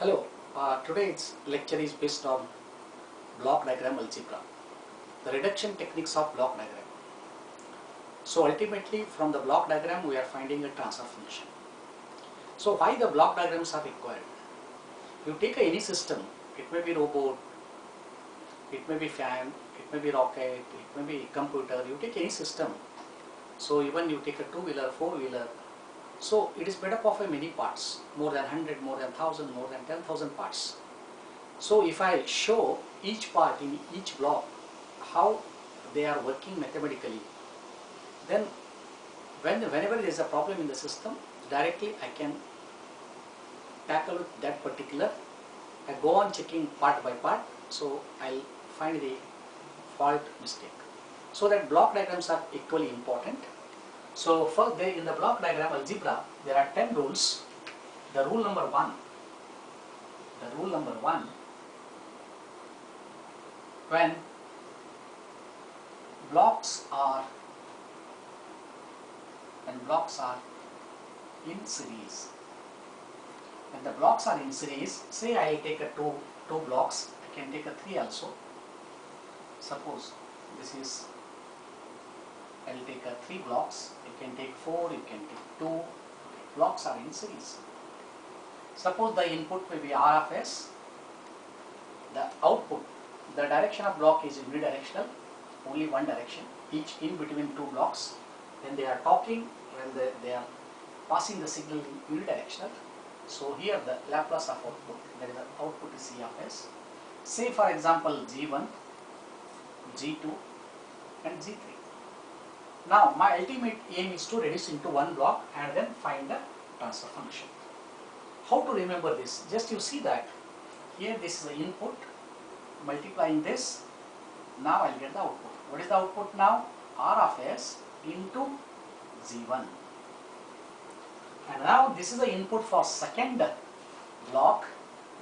Hello, today's lecture is based on block diagram algebra, the reduction techniques of block diagram. So ultimately from the block diagram we are finding a transfer function. So why the block diagrams are required? You take any system, it may be robot, it may be fan, it may be rocket, it may be computer, you take any system. So even you take a two-wheeler, four-wheeler, so it is made up of many parts, more than 100, more than 1000, more than 10,000 parts. So if I show each part in each block how they are working mathematically, then whenever there is a problem in the system, directly I can tackle that particular. I go on checking part by part, so I'll find the fault mistake. So that block diagrams are equally important. So first, in the block diagram algebra, there are 10 rules. The rule number one, when blocks are in series. When the blocks are in series, say I take a two blocks, I can take a 3 also. Suppose this is, I will take a 3 blocks, you can take 4, you can take 2, blocks are in series. Suppose the input may be R of S, the output, the direction of block is unidirectional, only one direction, each in between two blocks. When they are talking, when they are passing the signal in unidirectional. So here the Laplace of output, that is the output is C of S. Say for example G1, G2 and G3. Now my ultimate aim is to reduce into one block and then find the transfer function. How to remember this? Just you see that here this is the input, multiplying this, now I will get the output. What is the output now? R of S into G1. And now this is the input for second block,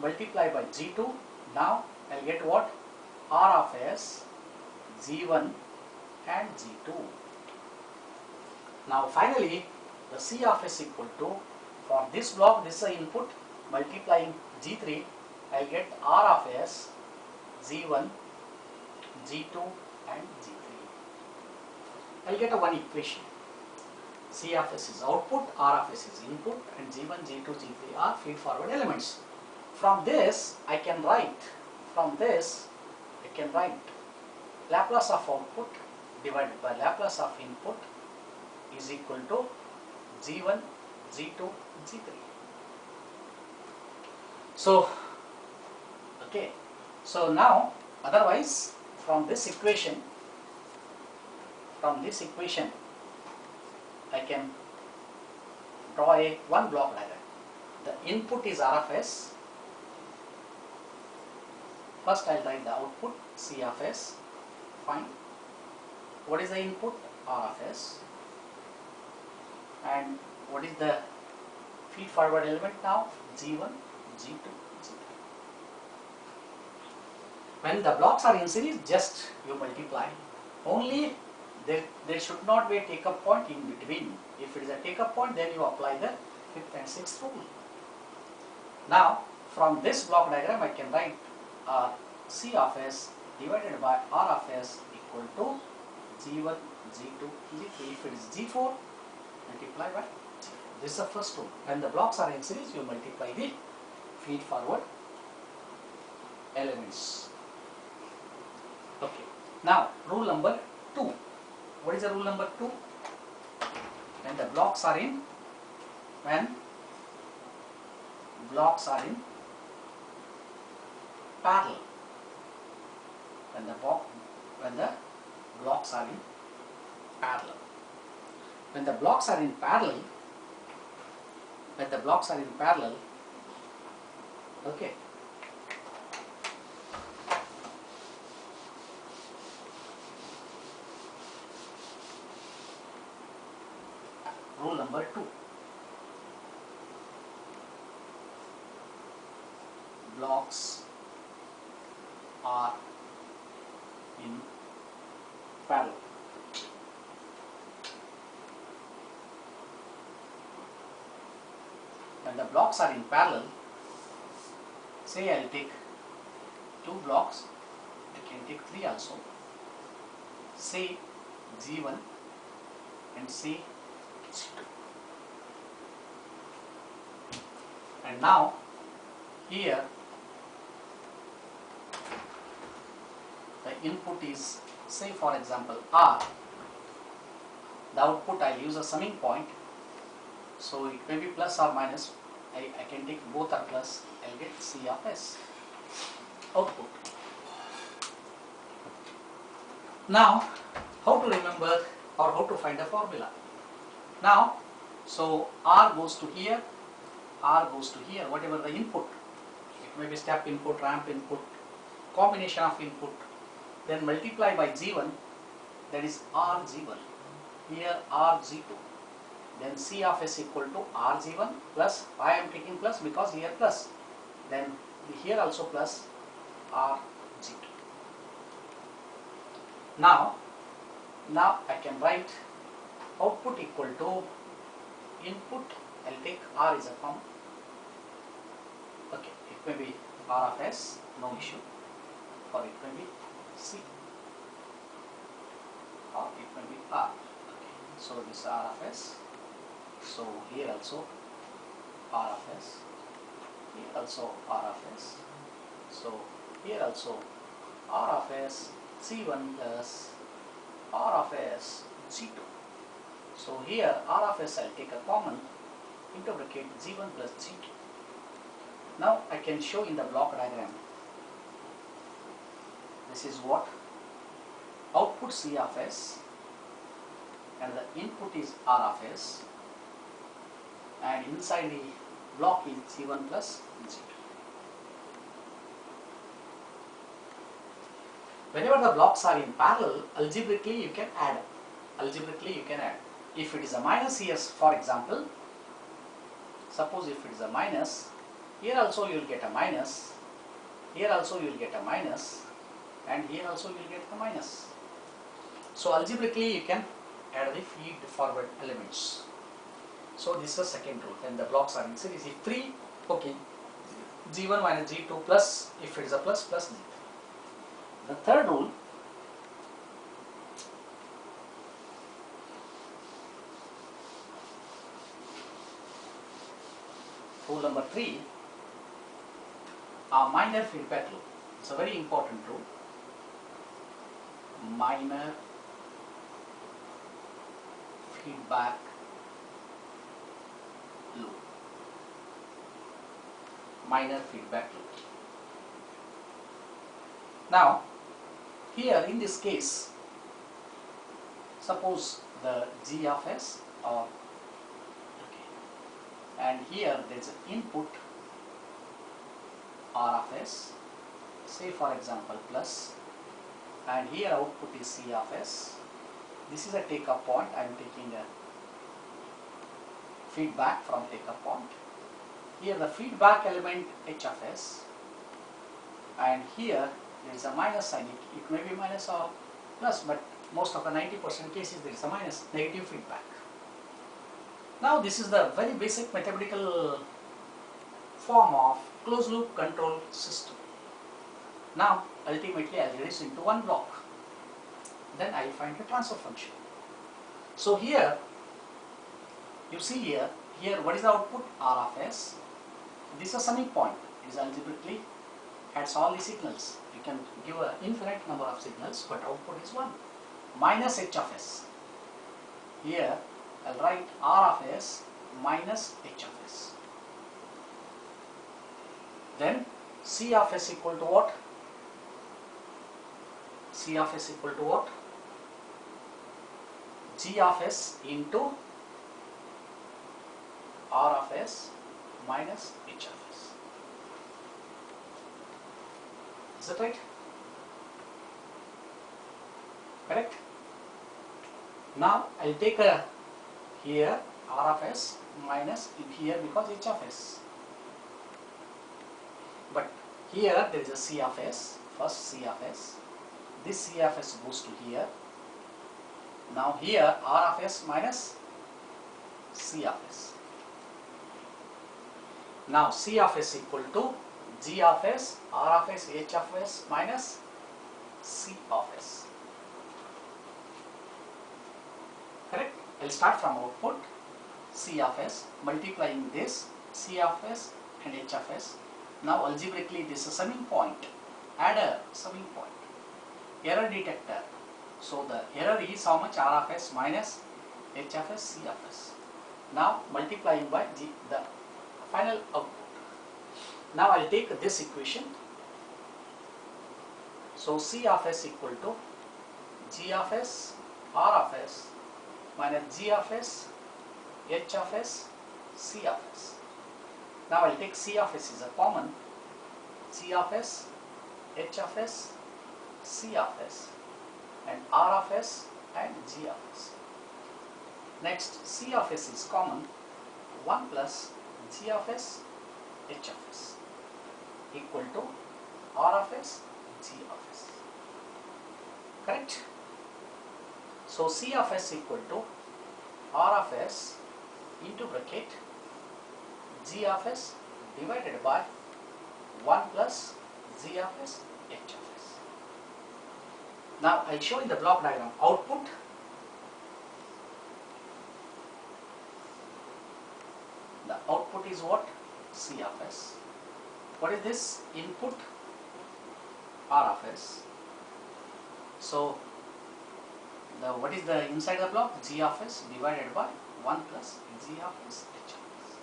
multiplied by G2. Now I will get what? R of S, G1 and G2. Now finally the C of S equal to, for this block this is the input, multiplying G3, I will get R of S, G1, G2 and G3. I will get a one equation. C of S is output, R of S is input and G1, G2, G3 are feed forward elements. From this I can write, Laplace of output divided by Laplace of input is equal to G1, G2, G3. So, okay. So now, otherwise, from this equation, I can draw a one block diagram. The input is R of S. First, I will write the output C of S. Fine. What is the input? R of S. And what is the feed forward element now? G1, G2, G3. When the blocks are in series, just you multiply. Only there should not be a take-up point in between. If it is a take-up point, then you apply the 5th and 6th rule. Now, from this block diagram, I can write C of S divided by R of S equal to G1, G2, G3. If it is G4, multiply by G4. This is the first rule. When the blocks are in series, you multiply the feed forward elements. Okay. Now, rule number 2. What is the rule number 2? When the blocks are in, parallel. When the blocks are in parallel. When the blocks are in parallel, okay. Rule number 2. Blocks are in parallel. When the blocks are in parallel, say I'll take two blocks, I can take three also, say G1 and say G2. And now here the input is, say for example R, the output I'll use a summing point, so it may be plus or minus, I can take both are plus, I'll get C of S output. Now how to remember or how to find a formula? Now, so R goes to here, R goes to here, whatever the input, it may be step input, ramp input, combination of input, then multiply by G1, that is RG1, here RG2, then C of S equal to RG1 plus, I am taking plus because here plus, then here also plus RG2. Now I can write output equal to input, I'll take R is a common, okay, it may be R of S, no issue, or it may be C, or it may be R, okay. So this R of S, so here also R of S, here also R of S, so here also R of S, C1 plus R of S, C2. So here R of S I'll take a common, into bracket G1 plus G2. Now I can show in the block diagram. This is what output C of S and the input is R of S, and inside the block is G1 plus G2. Whenever the blocks are in parallel, algebraically you can add. If it is a minus here, for example, suppose if it is a minus, here also you will get a minus, here also you will get a minus, and here also you will get a minus. So algebraically you can add the feed forward elements. So this is the second rule. When the blocks are in series, if 3, okay, G1 minus G2 plus, if it is a plus, plus G3. The third rule, rule number 3, a minor feedback loop. It's a very important rule. Minor feedback loop. Minor feedback loop. Now, here in this case, suppose the G of S or and here there is an input R of S, say for example plus, and here output is C of S. This is a take-up point. I am taking a feedback from take-up point. Here the feedback element H of S, and here there is a minus sign. It may be minus or plus, but most of the 90% cases there is a minus, negative feedback. Now this is the very basic mathematical form of closed loop control system. Now ultimately I will reduce into one block. Then I will find the transfer function. So here you see here what is the output? R of S. This is a summing point. It is algebraically adds all the signals. You can give an infinite number of signals, but output is 1. Minus H of S. Here I will write R of S minus H of S. Then C of S equal to what? C of S equal to what? G of S into R of S minus H of S. Is that right? Correct? Now I will take a here R of S minus in here because H of S. But here there is a C of S, first C of S. This C of S goes to here. Now here R of S minus C of S. Now C of S equal to G of S, R of S, H of S minus C of S. Correct? I'll start from output C of S multiplying this C of S and H of S. Now algebraically this is a summing point, adder, summing point, error detector. So the error is how much? R of S minus H of S, C of S. Now multiplying by G, the final output. Now I'll take this equation. So C of S equal to G of S, R of S minus G of S, H of S, C of S. Now I'll take C of S is a common, G of S, H of S, C of S and R of S and G of S. Next C of S is common, 1 plus G of S, H of S equal to R of S, G of S. Correct? So C of S equal to R of S into bracket G of S divided by 1 plus G of S, H of S. Now I show in the block diagram output. The output is what? C of S. What is this? Input R of S. So what is the inside the block? G of S divided by 1 plus G of S, H of S.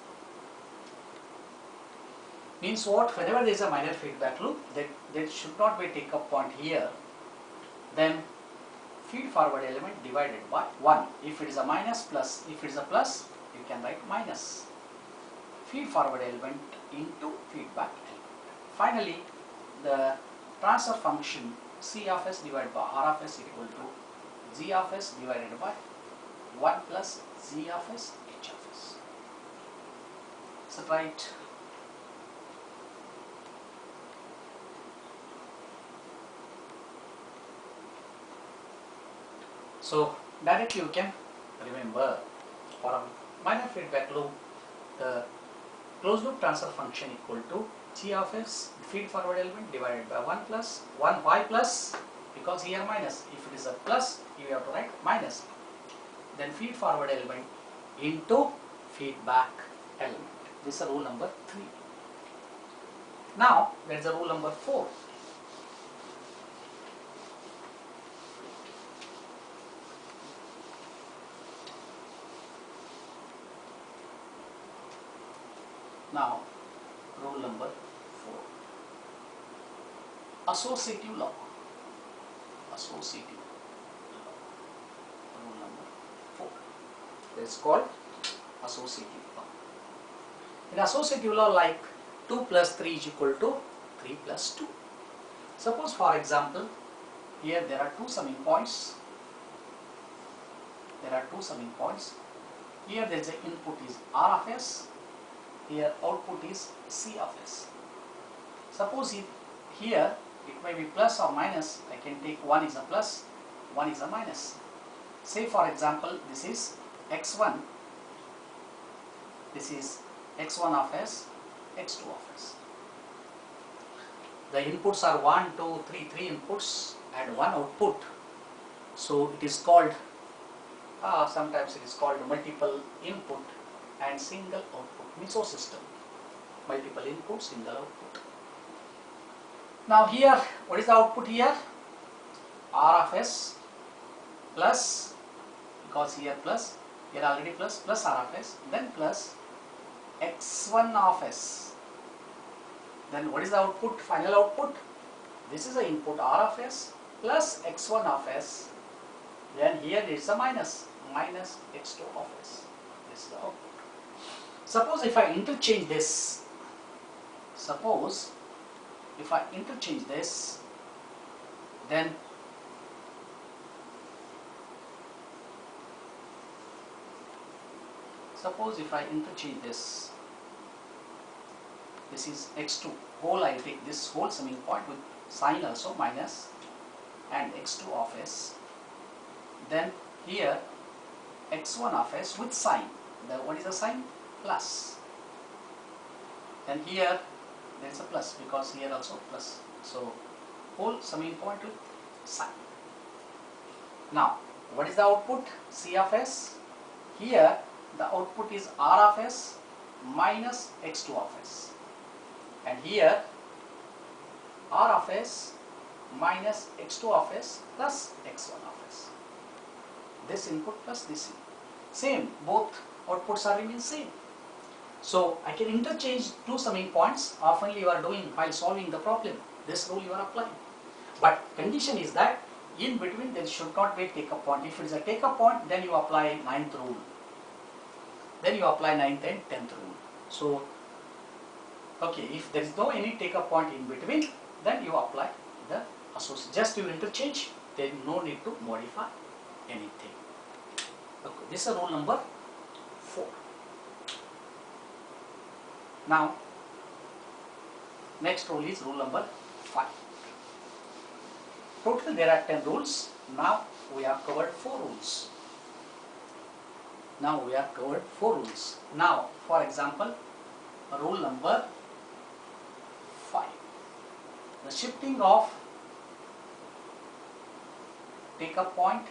Means what? Whenever there is a minor feedback loop, that should not be a take up point here. Then feed forward element divided by 1. If it is a minus, plus. If it is a plus, you can write minus. Feed forward element into feedback element. Finally, the transfer function C of S divided by R of S equal to G of S divided by 1 plus G of S, H of S. Is that right? So directly you can remember for a minor feedback loop, the closed loop transfer function equal to G of S feed forward element divided by 1 plus 1. Why plus? Because here minus. If it is a plus, you have to write minus. Then feed forward element into feedback element. This is rule number 3. Now there is a rule number 4. Now rule number 4. Associative law. Associative law. Rule number 4. It is called associative law. In associative law, like 2 plus 3 is equal to 3 plus 2. Suppose for example, here there are two summing points. There are two summing points. Here there is a input is R of S. Here output is C of S. Suppose here it may be plus or minus. I can take one is a plus, one is a minus. Say for example, this is x1. This is x1 of S, x2 of S. The inputs are 1, 2, 3, 3 inputs and one output. So it is called, sometimes it is called multiple input and single output. Miso system. Multiple input, single output. Now here, what is the output here? R of S plus, because here plus, here already plus, plus R of S, then plus x1 of S. Then what is the output, final output? This is the input R of S plus x1 of S. Then here it is a minus, minus x2 of S. This is the output. Suppose if I interchange this, suppose if I interchange this, then suppose if I interchange this, this is x2 whole, I take this whole summing point with sign also minus and x2 of S, then here x1 of S with sign, what is the sign? Plus. Then here there is a plus because here also plus. So whole summing point with sign. Now what is the output? C of s. Here the output is R of s minus x2 of s, and here R of s minus x2 of s plus x1 of s. This input plus this input. Same, both outputs are remain same. So I can interchange two summing points. Often you are doing while solving the problem. This rule you are applying. But condition is that in between there should not be a take-up point. If it is a take-up point, then you apply 9th rule. Then you apply 9th and 10th rule. So, okay, if there is no any take-up point in between, then you apply the associate. Just you interchange, there is no need to modify anything. Okay, this is rule number 4. Now, next rule is rule number 5. Total there are 10 rules. Now we have covered 4 rules. Now for example, rule number 5. The shifting of take-off point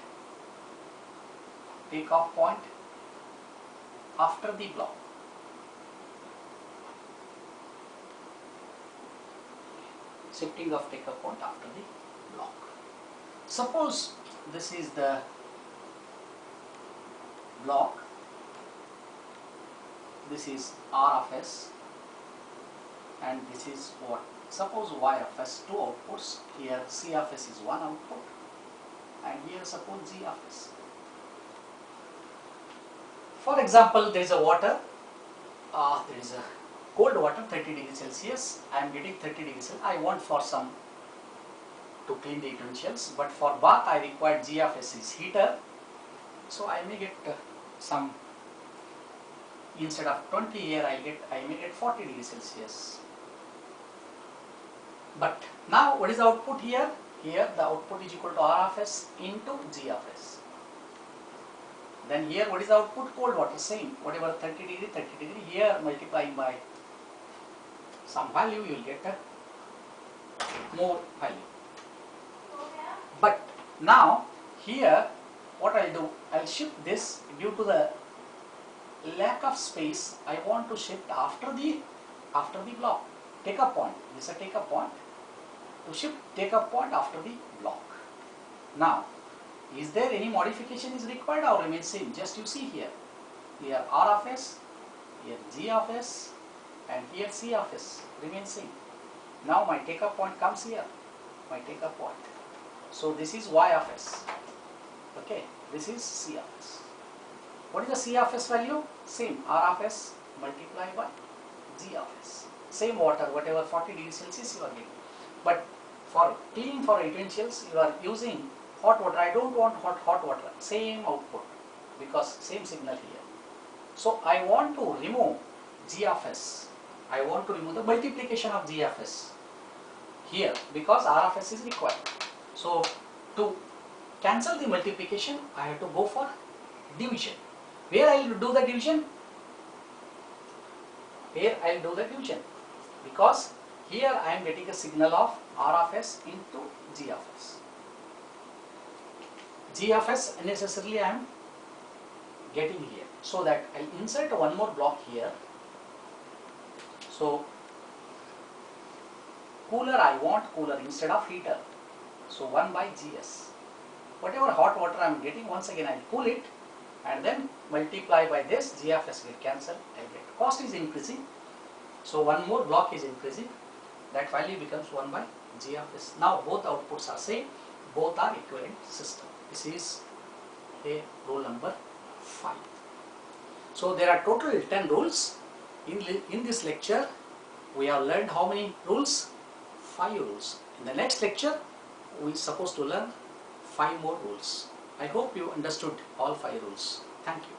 after the block. Shifting of take-off point after the block. Suppose this is the block, this is R of s, and this is what? Suppose Y of s, 2 outputs. Here C of s is 1 output, and here suppose G of s. For example, there is a water, there is a cold water, 30 degrees Celsius. I am getting 30 degrees Celsius. I want for some to clean the utensils, but for bath I require G of s is heater. So I may get some, instead of 20 here I may get 40 degrees Celsius. But now what is the output here? Here the output is equal to R of s into G of s. Then here what is the output? Cold water, same, whatever 30 degree, here multiplying by some value, you will get a more value. But now here what I will do, I will shift this due to the lack of space. I want to shift after the block. Take-up point, this is a take-up point. To shift take-up point after the block. Now, is there any modification is required or remains same? Just you see here. Here R of s, here G of s, and here C of s remains same. Now my take-up point comes here. My take-up point. So this is Y of s. Okay, this is C of s. What is the C of s value? Same, R of s multiplied by G of s. Same water, whatever 40 degrees Celsius you are getting. But for cleaning for utensils, you are using hot water. I don't want hot water. Same output because same signal here. So I want to remove G of s. I want to remove the multiplication of G of s here because R of s is required. So to cancel the multiplication, I have to go for division. Where I will do the division? Here I will do the division because here I am getting a signal of R of s into G of s. G of s necessarily I am getting here. So that I will insert one more block here. So cooler, I want cooler instead of heater. So 1 by Gs. Whatever hot water I am getting, once again I will cool it and then multiply by this. G of s will cancel. I will get cost is increasing. So one more block is increasing. That value becomes 1 by G of s. Now both outputs are same. Both are equivalent system. This is a rule number 5. So there are total 10 rules. In this lecture, we have learned how many rules? 5 rules. In the next lecture, we are supposed to learn 5 more rules. I hope you understood all 5 rules. Thank you.